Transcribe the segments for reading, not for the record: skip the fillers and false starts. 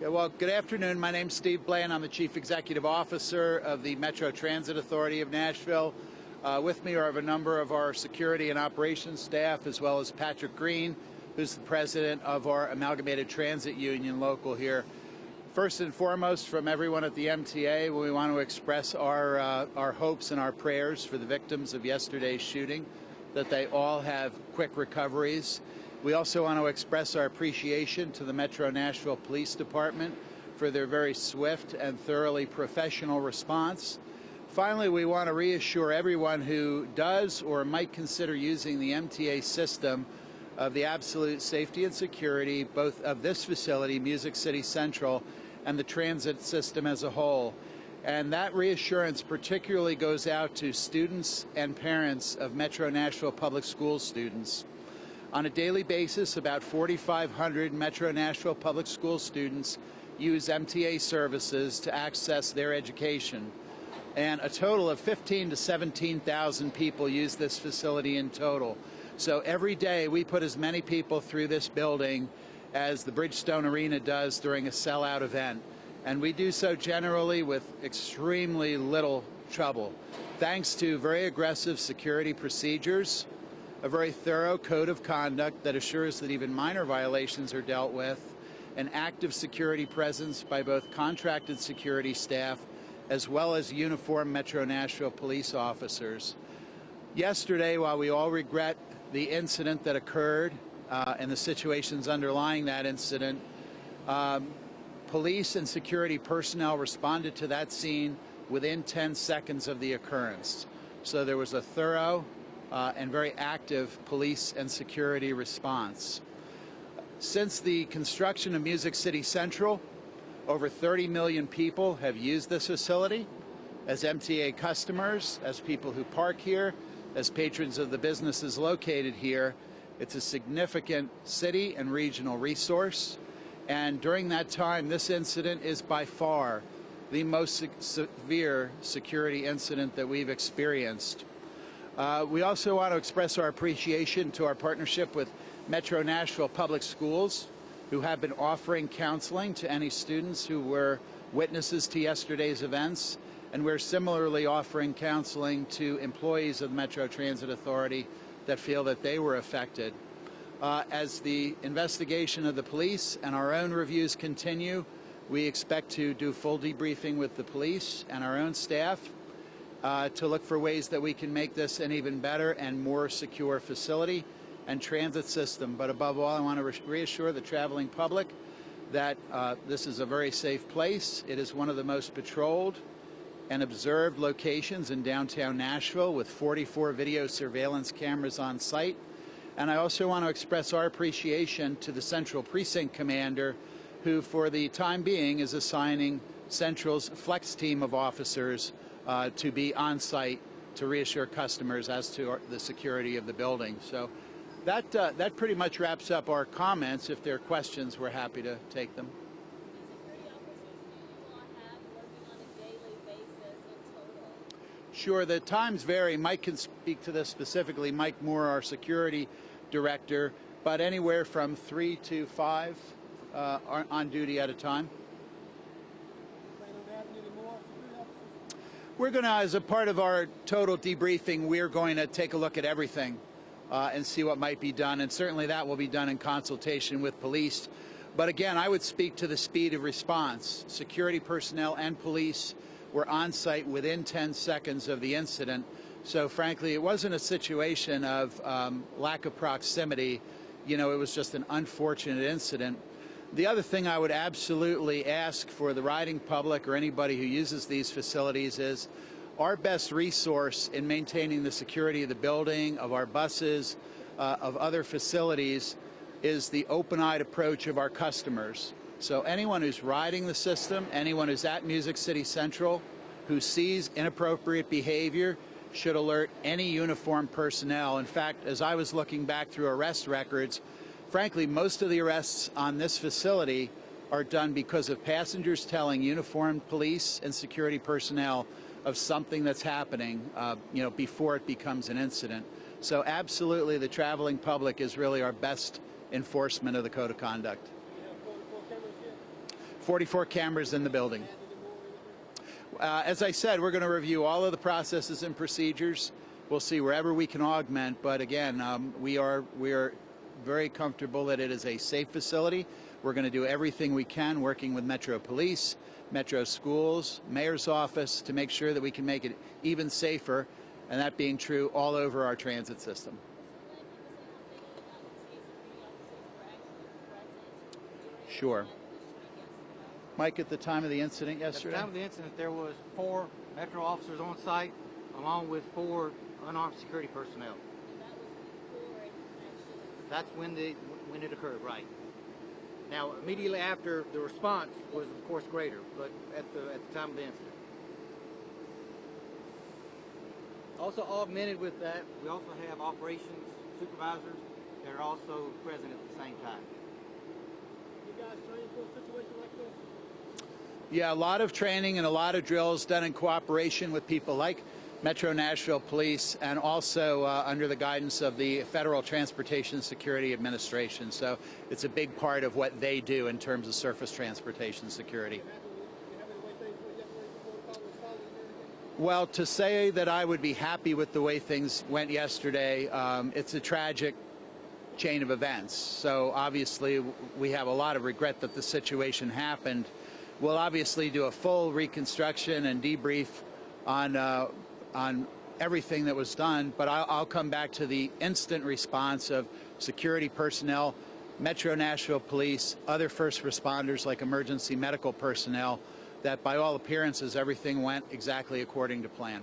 Yeah, well, good afternoon. My name's Steve Bland. I'm the Chief Executive Officer of the Metro Transit Authority of Nashville. With me are a number of our security and operations staff, as well as Patrick Green, who's the president of our Amalgamated Transit Union local here. First and foremost, from everyone at the MTA, we want to express our hopes and our prayers for the victims of yesterday's shooting, that they all have quick recoveries. We also want to express our appreciation to the Metro Nashville Police Department for their very swift and thoroughly professional response. Finally, we want to reassure everyone who does or might consider using the MTA system of the absolute safety and security both of this facility, Music City Central, and the transit system as a whole. And that reassurance particularly goes out to students and parents of Metro Nashville Public School students. On a daily basis, about 4,500 Metro Nashville Public School students use MTA services to access their education. And a total of 15,000 to 17,000 people use this facility in total. So every day we put as many people through this building as the Bridgestone Arena does during a sellout event. And we do so generally with extremely little trouble, thanks to very aggressive security procedures, a very thorough code of conduct that assures that even minor violations are dealt with, an active security presence by both contracted security staff as well as uniformed Metro Nashville police officers. Yesterday, while we all regret the incident that occurred and the situations underlying that incident, police and security personnel responded to that scene within 10 seconds of the occurrence. So there was a thorough and very active police and security response. Since the construction of Music City Central, over 30 million people have used this facility as MTA customers, as people who park here, as patrons of the businesses located here. It's a significant city and regional resource. And during that time, this incident is by far the most severe security incident that we've experienced. We also want to express our appreciation to our partnership with Metro Nashville Public Schools, who have been offering counseling to any students who were witnesses to yesterday's events, and we're similarly offering counseling to employees of the Metro Transit Authority that feel that they were affected. As the investigation of the police and our own reviews continue, we expect to do full debriefing with the police and our own staff to look for ways that we can make this an even better and more secure facility and transit system. But above all, I want to reassure the traveling public that this is a very safe place. It is one of the most patrolled and observed locations in downtown Nashville, with 44 video surveillance cameras on site. And I also want to express our appreciation to the Central Precinct Commander, who for the time being is assigning Central's flex team of officers to be on site to reassure customers as to the security of the building. So that pretty much wraps up our comments. If there are questions, we're happy to take them. Sure, the times vary. Mike can speak to this specifically. Mike Moore, our security director, but anywhere from 3 to 5 are on duty at a time. We're going to, as a part of our total debriefing, we're going to take a look at everything and see what might be done, and certainly that will be done in consultation with police. But again, I would speak to the speed of response. Security personnel and police were on site within 10 seconds of the incident. So frankly, it wasn't a situation of lack of proximity. You know, it was just an unfortunate incident. The other thing I would absolutely ask for the riding public or anybody who uses these facilities is our best resource in maintaining the security of the building, of our buses, of other facilities, is the open-eyed approach of our customers. So anyone who's riding the system, anyone who's at Music City Central, who sees inappropriate behavior, should alert any uniformed personnel. In fact, as I was looking back through arrest records, frankly, most of the arrests on this facility are done because of passengers telling uniformed police and security personnel of something that's happening, before it becomes an incident. So absolutely, the traveling public is really our best enforcement of the code of conduct. 44 cameras in the building. As I said, we're going to review all of the processes and procedures. We'll see wherever we can augment, but again, we are very comfortable that it is a safe facility. We're going to do everything we can, working with Metro Police, Metro Schools, Mayor's Office, to make sure that we can make it even safer, and that being true all over our transit system. Sure. Mike, at the time of the incident yesterday? At the time of the incident, there was 4 Metro officers on site, along with 4 unarmed security personnel. That's when it occurred, right? Now, immediately after, the response was, of course, greater, but at the time of the incident. Also augmented with that, we also have operations supervisors that are also present at the same time. You guys train for a situation like this? Yeah, a lot of training and a lot of drills done in cooperation with people like Metro Nashville Police, and also under the guidance of the Federal Transportation Security Administration. So it's a big part of what they do in terms of surface transportation security. Well, to say that I would be happy with the way things went yesterday, it's a tragic chain of events. So obviously we have a lot of regret that the situation happened. We'll obviously do a full reconstruction and debrief on everything that was done, but I'll come back to the instant response of security personnel, Metro Nashville Police, other first responders like emergency medical personnel, that by all appearances everything went exactly according to plan.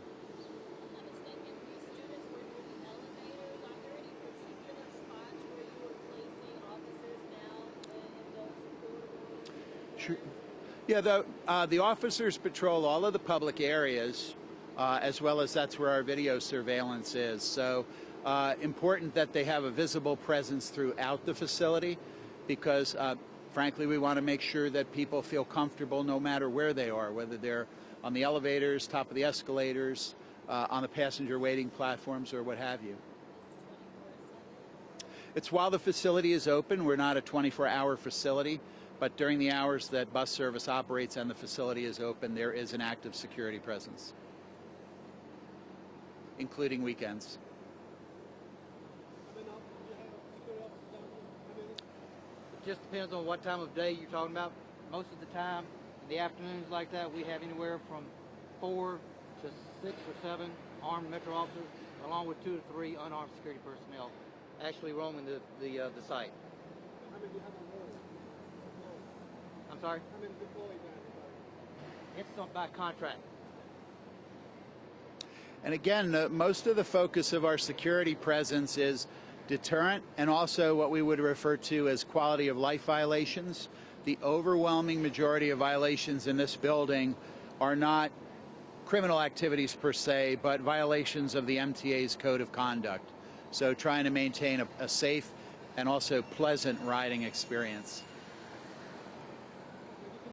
Sure. Yeah, the officers patrol all of the public areas, as well as that's where our video surveillance is. So important that they have a visible presence throughout the facility, because frankly, we want to make sure that people feel comfortable no matter where they are, whether they're on the elevators, top of the escalators, on the passenger waiting platforms, or what have you. It's while the facility is open. We're not a 24-hour facility, but during the hours that bus service operates and the facility is open, there is an active security presence, including weekends. It just depends on what time of day you're talking about. Most of the time, in the afternoons like that, we have anywhere from 4 to 6 or 7 armed Metro officers, along with 2 to 3 unarmed security personnel, actually roaming the site. How many do you have on board? I'm sorry? How many deployed now? It's by contract. And again, most of the focus of our security presence is deterrent and also what we would refer to as quality of life violations. The overwhelming majority of violations in this building are not criminal activities per se, but violations of the MTA's code of conduct. So trying to maintain a safe and also pleasant riding experience.